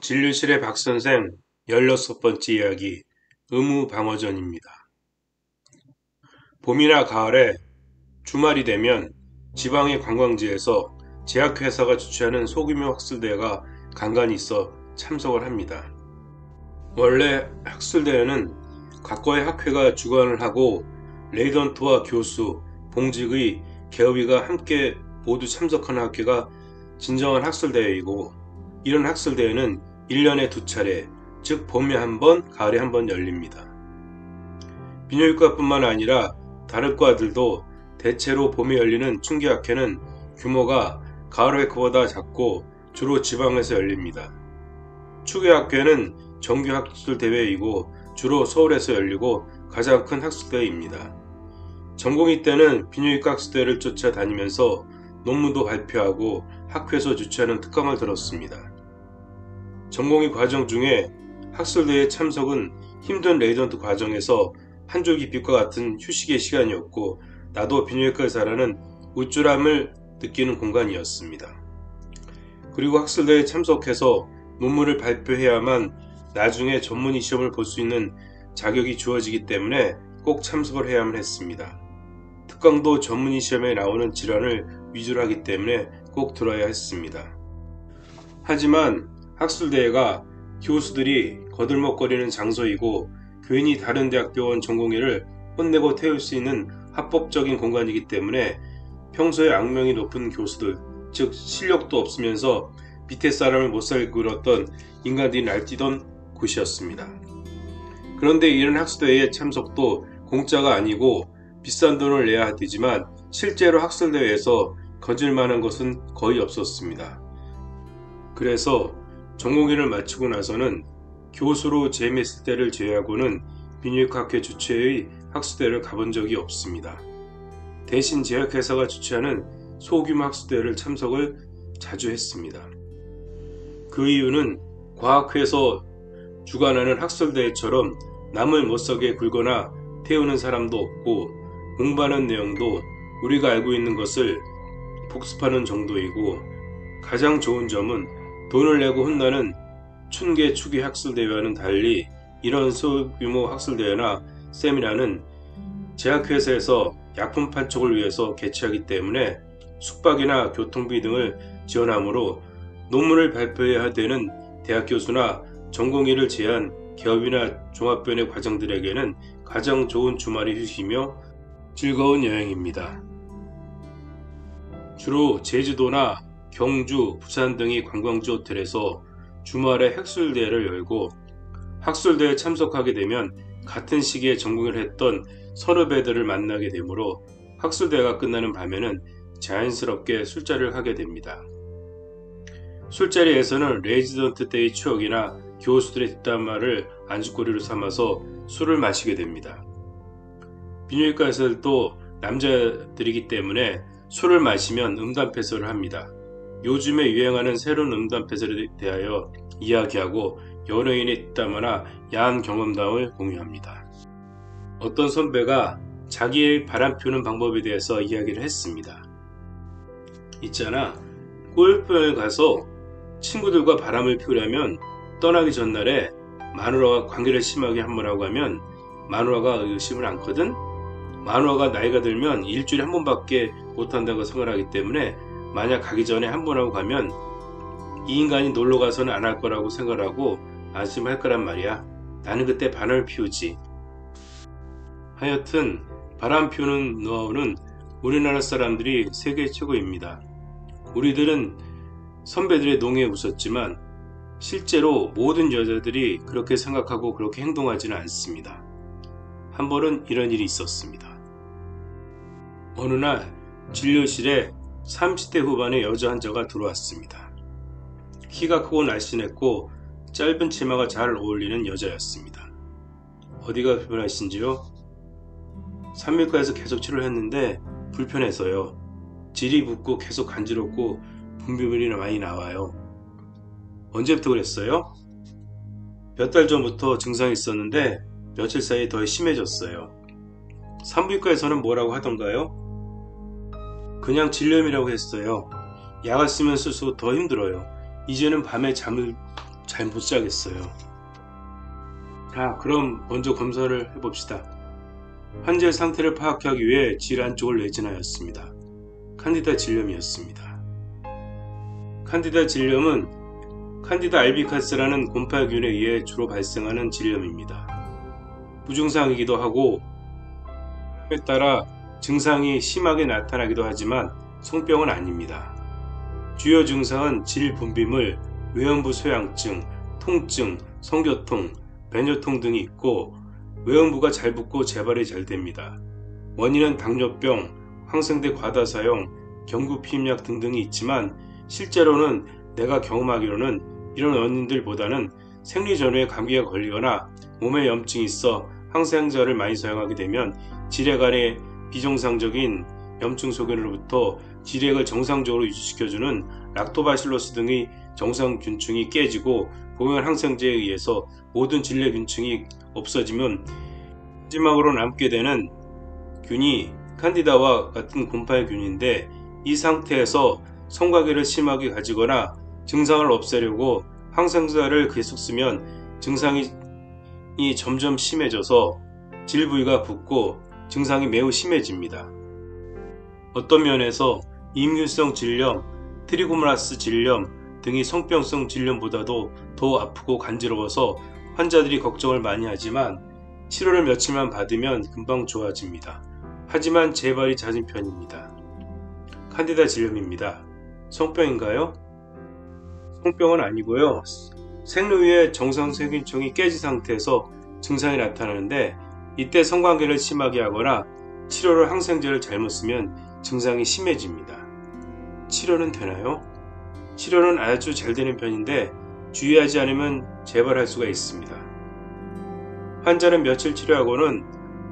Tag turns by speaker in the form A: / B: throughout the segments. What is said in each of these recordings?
A: 진료실의 박선생 16번째 이야기 의무방어전입니다. 봄이나 가을에 주말이 되면 지방의 관광지에서 제약회사가 주최하는 소규모 학술대회가 간간히 있어 참석을 합니다. 원래 학술대회는 각과의 학회가 주관을 하고 레이던트와 교수, 봉직의 개업이가 함께 모두 참석하는 학회가 진정한 학술대회이고, 이런 학술대회는 1년에 2차례, 즉 봄에 한 번, 가을에 한 번 열립니다. 비뇨기과뿐만 아니라 다른 과들도 대체로 봄에 열리는 충기학회는 규모가 가을학회보다 작고 주로 지방에서 열립니다. 추계학회는 정규 학술대회이고 주로 서울에서 열리고 가장 큰 학술대회입니다. 전공의 때는 비뇨기과 학술대회를 쫓아다니면서 논문도 발표하고 학회에서 주최하는 특강을 들었습니다. 전공의 과정 중에 학술대회 참석은 힘든 레이던트 과정에서 한 줄 빛과 같은 휴식의 시간이었고, 나도 비뇨기과 의사라는 우쭐함을 느끼는 공간이었습니다. 그리고 학술대회에 참석해서 논문을 발표해야만 나중에 전문의 시험을 볼 수 있는 자격이 주어지기 때문에 꼭 참석을 해야만 했습니다. 특강도 전문의 시험에 나오는 질환을 위주로 하기 때문에 꼭 들어야 했습니다. 하지만 학술대회가 교수들이 거들먹거리는 장소이고 괜히 다른 대학병원 전공의를 혼내고 태울 수 있는 합법적인 공간이기 때문에 평소에 악명이 높은 교수들, 즉 실력도 없으면서 밑에 사람을 못살게 굴었던 인간들이 날뛰던 곳이었습니다. 그런데 이런 학술대회의 참석도 공짜가 아니고 비싼 돈을 내야 되지만 실제로 학술대회에서 거질만한 것은 거의 없었습니다. 그래서 전공의를 마치고 나서는 교수로 재임했을 때를 제외하고는 비뇨기과학회 주최의 학술대회를 가본 적이 없습니다. 대신 제약회사가 주최하는 소규모 학술대회를 참석을 자주 했습니다. 그 이유는 과학회에서 주관하는 학술대회처럼 남을 못살게 굴거나 태우는 사람도 없고 공부하는 내용도 우리가 알고 있는 것을 복습하는 정도이고, 가장 좋은 점은 돈을 내고 혼나는 춘계 추계 학술대회와는 달리 이런 소규모 학술대회나 세미나는 제약회사에서 약품 판촉을 위해서 개최하기 때문에 숙박이나 교통비 등을 지원하므로 논문을 발표해야 되는 대학 교수나 전공의를 제한 개업이나 종합변의 과정들에게는 가장 좋은 주말의 휴식이며 즐거운 여행입니다. 주로 제주도나 경주, 부산 등의 관광지 호텔에서 주말에 학술대회를 열고, 학술대회에 참석하게 되면 같은 시기에 전공을 했던 선후배들을 만나게 되므로 학술대회가 끝나는 밤에는 자연스럽게 술자리를 하게 됩니다. 술자리에서는 레지던트 때의 추억이나 교수들의 뒷담화를 안주거리로 삼아서 술을 마시게 됩니다. 비뇨기과 의사들도 남자들이기 때문에 술을 마시면 음담패설을 합니다. 요즘에 유행하는 새로운 음담패설에 대하여 이야기하고 연예인의 뒷담화나 야한 경험담을 공유합니다. 어떤 선배가 자기의 바람 피우는 방법에 대해서 이야기를 했습니다. 있잖아, 골프장에 가서 친구들과 바람을 피우려면 떠나기 전날에 마누라와 관계를 심하게 한번하고 하면 마누라가 의심을 않거든? 마누라가 나이가 들면 일주일에 한 번밖에 못한다고 생각을 하기 때문에 만약 가기 전에 한 번 하고 가면 이 인간이 놀러가서는 안 할 거라고 생각을 하고 안심할 거란 말이야. 나는 그때 바람을 피우지. 하여튼 바람 피우는 노하우는 우리나라 사람들이 세계 최고입니다. 우리들은 선배들의 농에 웃었지만 실제로 모든 여자들이 그렇게 생각하고 그렇게 행동하지는 않습니다. 한 번은 이런 일이 있었습니다. 어느 날 진료실에 30대 후반의 여자 환자가 들어왔습니다. 키가 크고 날씬했고 짧은 치마가 잘 어울리는 여자였습니다. 어디가 불편하신지요? 산밀과에서 계속 치료를 했는데 불편해서요. 질이 붓고 계속 간지럽고 분비물이 많이 나와요. 언제부터 그랬어요? 몇 달 전부터 증상이 있었는데 며칠 사이에 더 심해졌어요. 산부인과에서는 뭐라고 하던가요? 그냥 질염이라고 했어요. 약을 쓰면 쓸수록 더 힘들어요. 이제는 밤에 잠을 잘 못 자겠어요. 자, 그럼 먼저 검사를 해봅시다. 환자의 상태를 파악하기 위해 질환 쪽을 내진하였습니다. 칸디다 질염이었습니다. 칸디다 질염은 칸디다 알비카스라는 곰팡이균에 의해 주로 발생하는 질염입니다. 무증상이기도 하고 에 따라 증상이 심하게 나타나기도 하지만 성병은 아닙니다. 주요 증상은 질 분비물, 외음부 소양증, 통증, 성교통, 배뇨통 등이 있고 외음부가 잘 붓고 재발이 잘 됩니다. 원인은 당뇨병, 항생제 과다 사용, 경구 피임약 등등이 있지만 실제로는 내가 경험하기로는 이런 원인들보다는 생리 전후에 감기가 걸리거나 몸에 염증이 있어 항생제를 많이 사용하게 되면 질액 비정상적인 염증 소견으로부터 질액을 정상적으로 유지시켜주는 락토바실로스 등의 정상균층이 깨지고 공용 항생제에 의해서 모든 질내균층이 없어지면 마지막으로 남게 되는 균이 칸디다와 같은 곰팡이균인데 이 상태에서 성관계를 심하게 가지거나 증상을 없애려고 항생제를 계속 쓰면 증상이 점점 심해져서 질 부위가 붓고 증상이 매우 심해집니다. 어떤 면에서 임균성 질염, 트리코모나스 질염 등이 성병성 질염보다도 더 아프고 간지러워서 환자들이 걱정을 많이 하지만 치료를 며칠만 받으면 금방 좋아집니다. 하지만 재발이 잦은 편입니다. 칸디다 질염입니다. 성병인가요? 성병은 아니고요. 생리후에 정상 세균층이 깨진 상태에서 증상이 나타나는데 이때 성관계를 심하게 하거나 치료를 항생제를 잘못 쓰면 증상이 심해집니다. 치료는 되나요? 치료는 아주 잘 되는 편인데 주의하지 않으면 재발할 수가 있습니다. 환자는 며칠 치료하고는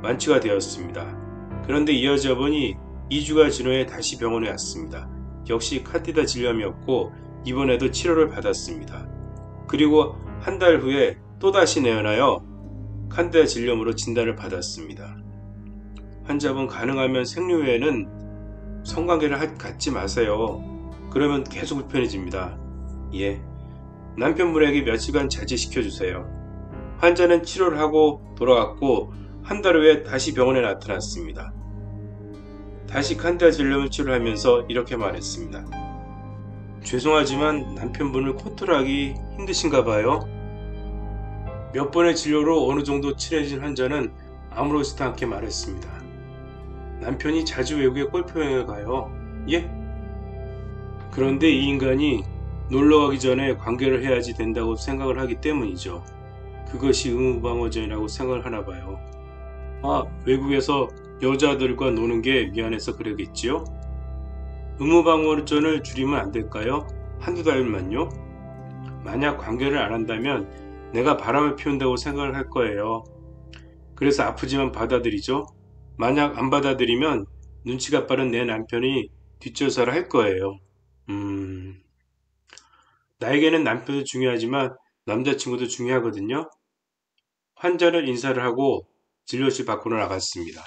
A: 완치가 되었습니다. 그런데 이 여자분이 2주가 지난 후에 다시 병원에 왔습니다. 역시 칸디다 질염이었고 이번에도 치료를 받았습니다. 그리고 한 달 후에 또다시 내원하여 칸디다 질염으로 진단을 받았습니다. 환자분 가능하면 생리 후에는 성관계를 갖지 마세요. 그러면 계속 불편해집니다. 예. 남편분에게 며칠간 자제시켜주세요. 환자는 치료를 하고 돌아갔고 한 달 후에 다시 병원에 나타났습니다. 다시 칸디다 질염을 치료하면서 이렇게 말했습니다. 죄송하지만 남편분을 컨트롤하기 힘드신가 봐요. 몇 번의 진료로 어느 정도 친해진 환자는 아무렇지도 않게 말했습니다. 남편이 자주 외국에 골프여행을 가요. 예? 그런데 이 인간이 놀러가기 전에 관계를 해야지 된다고 생각을 하기 때문이죠. 그것이 의무방어전이라고 생각을 하나 봐요. 아, 외국에서 여자들과 노는 게 미안해서 그러겠지요? 의무방어전을 줄이면 안 될까요? 한두 달만요? 만약 관계를 안 한다면 내가 바람을 피운다고 생각을 할 거예요. 그래서 아프지만 받아들이죠. 만약 안 받아들이면 눈치가 빠른 내 남편이 뒷조사를 할 거예요. 나에게는 남편도 중요하지만 남자친구도 중요하거든요. 환자는 인사를 하고 진료실 밖으로 나갔습니다.